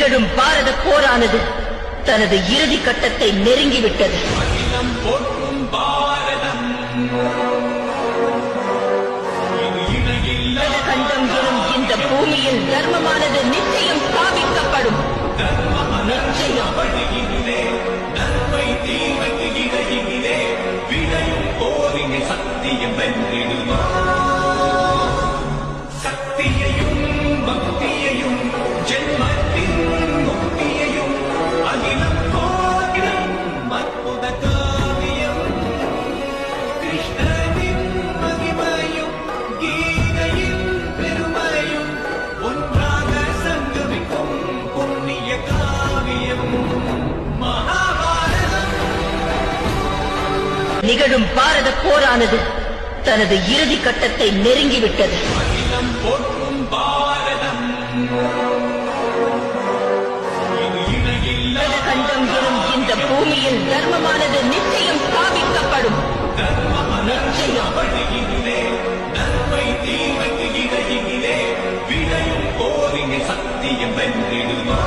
நிகழும் பாரத போரானது தனது இறுதி கட்டத்தை நெருங்கிவிட்டது. கண்டம் எனும் இந்த பூமியில் தர்மமானது நிச்சயம் ஸ்தாபிக்கப்படும். நிச்சயம். சத்தியம் வென்றிடுமா? சக்தியையும் பக்தியையும் ஜென்மத்தின் முக்தியையும் அகிலம் கோகிலம் அற்புத காவியம். கிருஷ்ணனின் மகிமையும் கீதையின் பெருமையும் ஒன்றாக சங்கமிக்கும் புண்ணிய காவியம் மகாபாரதம். நிகழும் பாரத போரானது தனது இறுதி கட்டத்தை நெருங்கிவிட்டது. அகிலம் போற்றும் பாரதம். கண்டம் எனும் இந்த பூமியில் தர்மமானது நிச்சயம் ஸ்தாபிக்கப்படும். நிச்சயம். நன்மை தீமைக்கு இடையிலே விடையும் போரினை சத்தியம் வென்றிடுமா?